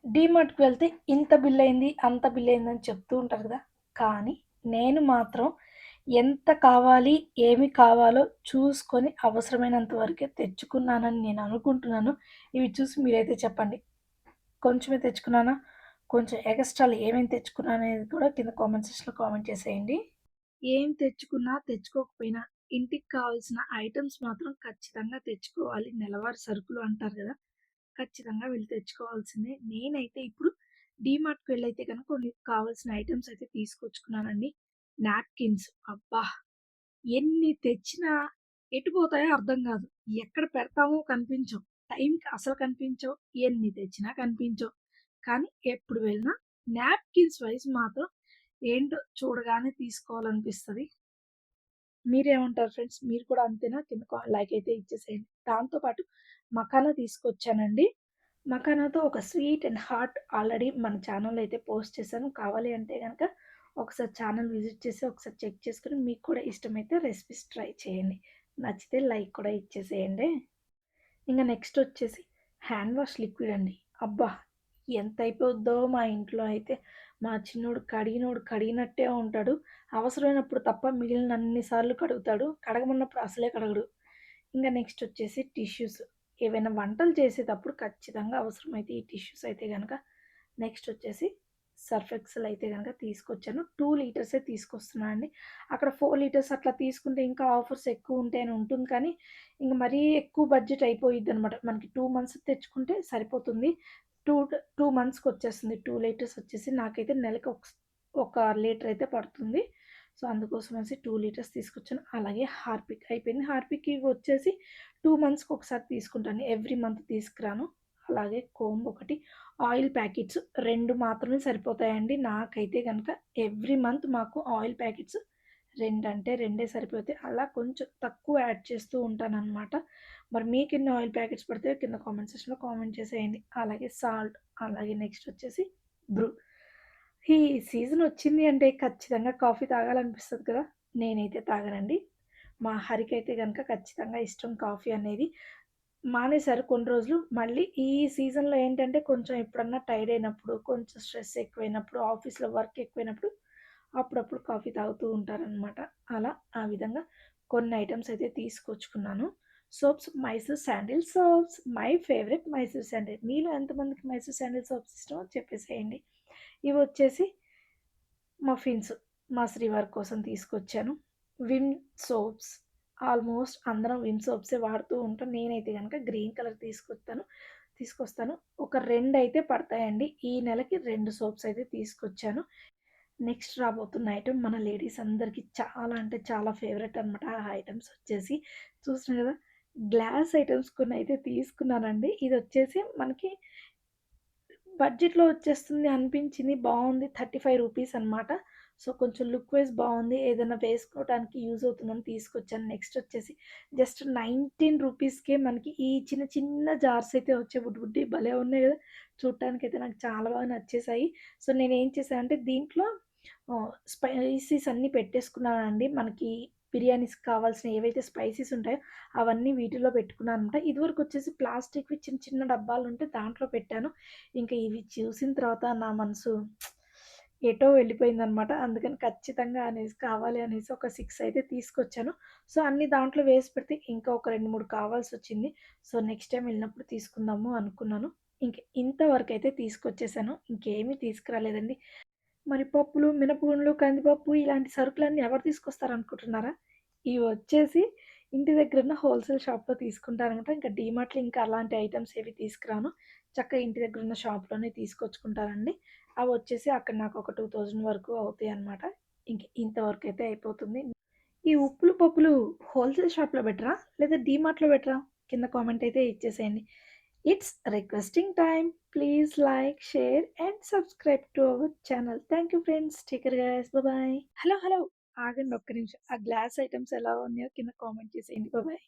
డీమార్ట్‌కి వెళ్తే ఇంత బిల్లయింది, అంత బిల్లయిందని చెప్తూ ఉంటారు గదా! కానీ నేను మాత్రం ఎంత కావాలి, ఏమి కావాలో చూసుకొని అవసరమైనంత వరకే తెచ్చుకున్నానని నేను అనుకుంటున్నాను. ఇవి చూసి మీరైతే చెప్పండి. కొంచెమే తెచ్చుకున్నానా? కొంచెం ఎగస్ట్రాలు ఏమేమి తెచ్చుకున్నా అనేది కూడా కింద కామెంట్ సెక్షన్‌లో కామెంట్ చేసేయండి. ఏం తెచ్చుకున్నా, తెచ్చుకోకపోయినా ఇంటికి కావాల్సిన ఐటెమ్స్ మాత్రం ఖచ్చితంగా తెచ్చుకోవాలి. నెలవారీ సరుకులు అంటారు గదా! ఖచ్చితంగా వెళ్లి తెచ్చుకోవాల్సిందే. నేనైతే ఇప్పుడు డీమార్ట్‌కి వెళ్ళైతే గనుక కొన్ని కావాల్సిన ఐటెమ్స్ అయితే తీసుకొచ్చుకున్నానండి. నాప్కిన్స్ అబ్బా! ఎన్ని తెచ్చినా ఎటు పోతాయో అర్థం గాదు. ఎక్కడ పెడతామో కనిపించవు. టైంకి అసలు కనిపించవు. ఎన్ని తెచ్చినా కనిపించవు. కానీ ఎప్పుడు వెళ్ళినా నాప్కిన్స్ వైస్ మాత్రం ఏంటో చూడగానే తీసుకోవాలనిపిస్తది. మీరేమంటారు ఫ్రెండ్స్? మీరు కూడా అంతేనా? కింద లైక్ అయితే ఇచ్చేసేయండి. దాంతో పాటు మఖానా తీసుకొచ్చానండి. మఖానాతో ఒక స్వీట్ అండ్ హాట్ ఆల్రెడీ మన ఛానెల్‌లో అయితే పోస్ట్ చేశాను. కావాలి అంటే గనక ఒకసారి ఛానెల్ విజిట్ చేసి ఒకసారి చెక్ చేసుకొని మీకు కూడా ఇష్టమైతే రెసిపీస్ ట్రై చేయండి. నచ్చితే లైక్ కూడా ఇచ్చేసేయండి. ఇంక నెక్స్ట్ వచ్చేసి హ్యాండ్ వాష్ లిక్విడ్ అండి. అబ్బా! ఎంత అయిపోద్దో మా ఇంట్లో అయితే. మా చిన్నోడు కడిగినోడు కడిగినట్టే ఉంటాడు. అవసరమైనప్పుడు తప్ప మిగిలినన్ని సార్లు కడుగుతాడు. కడగమన్నప్పుడు అసలే కడగడు. ఇంక నెక్స్ట్ వచ్చేసి టిష్యూస్. ఏవైనా వంటలు చేసేటప్పుడు ఖచ్చితంగా అవసరమైతే ఈ టిష్యూస్ అయితే గనక. నెక్స్ట్ వచ్చేసి సర్ఫ్ ఎక్సెల్ అయితే గనక తీసుకొచ్చాను. 2 లీటర్సే తీసుకొస్తున్నా అండి. అక్కడ 4 లీటర్స్ అట్లా తీసుకుంటే ఇంకా ఆఫర్స్ ఎక్కువుంటాయని ఉంటుంది కానీ, ఇంక మరీ ఎక్కువ బడ్జెట్ అయిపోయిద్దనమాట. మనకి 2 మంత్స్ తెచ్చుకుంటే సరిపోతుంది. 2 మంత్స్‌కొచ్చేస్తుంది. 2 లీటర్స్ వచ్చేసి నాకైతే నెలకి ఒక లీటర్ అయితే పడుతుంది. సో, అందుకోసమనేసి 2 లీటర్స్ తీసుకొచ్చాను. అలాగే హార్పిక్ అయిపోయింది. హార్పిక్ ఇవి వచ్చేసి 2 మంత్స్‌కి ఒకసారి తీసుకుంటాను. ఎవ్రీ మంత్ తీసుకురాను. అలాగే కోంబ్ ఒకటి, ఆయిల్ ప్యాకెట్స్ 2 మాత్రమే సరిపోతాయండి. నాకైతే గనక ఎవ్రీ మంత్ మాకు ఆయిల్ ప్యాకెట్స్ 2 అంటే 2 సరిపోతాయి. అలా కొంచెం తక్కువ యాడ్ చేస్తూ ఉంటాననమాట. మరి మీకెన్ని ఆయిల్ ప్యాకెట్స్ పడతాయో కింద కామెంట్ సెక్షన్‌లో కామెంట్ చేసేయండి. అలాగే సాల్ట్, అలాగే నెక్స్ట్ వచ్చేసి బ్రూ. ఈ సీజన్ వచ్చింది అంటే ఖచ్చితంగా కాఫీ తాగాలనిపిస్తది కదా! నేనైతే తాగనండి. మా హరికైతే గనక ఖచ్చితంగా ఇష్టం కాఫీ అనేది. మానేశారు కొన్ని రోజులు. మళ్ళీ ఈ సీజన్‌లో ఏంటంటే కొంచెం ఎప్పుడన్నా టైర్డ్ అయినప్పుడు, కొంచెం స్ట్రెస్ ఎక్కువైనప్పుడు, ఆఫీస్‌లో వర్క్ ఎక్కువైనప్పుడు అప్పుడప్పుడు కాఫీ తాగుతూ ఉంటారనమాట. అలా ఆ విధంగా కొన్ని ఐటెమ్స్ అయితే తీసుకొచ్చుకున్నాను. Soaps Mysore sandal soaps. My favourite Mysore sandal. మీలో ఎంతమందికి మైసూర్ శాండిల్ సోప్స్ ఇష్టమో చెప్పేసేయండి. ఇవొచ్చేసి మఫిన్స్ మా శ్రీవారి కోసం తీసుకొచ్చాను. Vim soaps. ఆల్మోస్ట్ అందరం విమ్ సోప్సే వాడుతూ ఉంటాం. నేనైతే గనక గ్రీన్ కలర్ తీసుకొస్తాను. ఒక 2 అయితే పడతాయండి. ఈ నెలకి 2 సోప్స్ అయితే తీసుకొచ్చాను. నెక్స్ట్ రాబోతున్న ఐటెమ్ మన లేడీస్ అందరికీ చాలా అంటే చాలా ఫేవరెట్ అనమాట. ఆ ఐటెమ్స్ వచ్చేసి చూస్తున్నారు కదా! గ్లాస్ ఐటెమ్స్ కొన్నయితే తీసుకున్నానండి. ఇదొచ్చేసి మనకి బడ్జెట్‌లో వచ్చేస్తుంది అనిపించింది. బావుంది. రూ. 35 అనమాట. సో, కొంచెం లుక్ వైస్ బావుంది. ఏదైనా వేసుకోవటానికి యూజ్ అవుతుందని తీసుకొచ్చాను. నెక్స్ట్ వచ్చేసి జస్ట్ రూ. 19కే మనకి ఈ చిన్న చిన్న జార్స్ అయితే వచ్చాయి. బుడ్డి బుడ్డియి భలే ఉన్నాయి గదా! చూడటానికైతే నాకు చాలా బాగా నచ్చేసాయి. సో, నేనేం చేశానంటే దీంట్లో స్పైసీస్ అన్నీ పెట్టేసుకున్నానండి. మనకి బిర్యానీస్‌కి కావాల్సిన ఏవైతే స్పైసీస్ ఉంటాయో అవన్నీ వీటిలో పెట్టుకున్నాననమాట. ఇదివరకొచ్చేసి ప్లాస్టిక్‌వి చిన్న చిన్న డబ్బాలుంటే దాంట్లో పెట్టాను. ఇంక ఇవి చూసిన తర్వాత నా మనసు ఎటో వెళ్ళిపోయిందనమాట. అందుకని ఖచ్చితంగా కావాలి అనేసి ఒక 6 అయితే తీసుకొచ్చాను. సో, అన్నీ దాంట్లో వేసి పెడితే ఇంకా ఒక 2, 3 కావాల్సొచ్చింది. సో, నెక్స్ట్ టైమ్ వెళ్ళినప్పుడు తీసుకుందాము అనుకున్నాను. ఇంక ఇంతవరకైతే తీసుకొచ్చేసాను. ఇంకేమీ తీసుకురాలేదండి. మరి పప్పులు, మినపగుండ్లు, కందిపప్పు ఇలాంటి సరుకులన్నీ ఎవరు తీసుకొస్తారనుకుంటున్నారా? ఇవొచ్చేసి ఇంటి దగ్గరున్న హోల్‌సేల్ షాప్‌లో తీసుకుంటాననమాట. ఇంకా డీమార్ట్‌లో ఇంకా అలాంటి ఐటెమ్స్ ఏవి తీసుకురాను. చక్కగా ఇంటి దగ్గరున్న షాప్‌లోనే తీసుకొచ్చుకుంటానండి. అవొచ్చేసి అక్కడ నాకు ఒక 2000 వరకు అవుతాయనమాట. ఇంక ఇంతవరకైతే అయిపోతుంది. ఈ ఉప్పులు, పప్పులు హోల్‌సేల్ షాప్‌లో బెటరా? లేదా డీమార్ట్‌లో బెటరా? కింద కామెంట్ అయితే ఇచ్చేసేయండి. It's requesting time. Please like, share and subscribe to our channel. Thank you friends. Take care guys. Bye. Hello! ఆగండి ఒక్క నిమిషం. ఆ గ్లాస్ ఐటెమ్స్ ఎలా ఉన్నాయో కింద కామెంట్ చేసేయండి. బాయ్.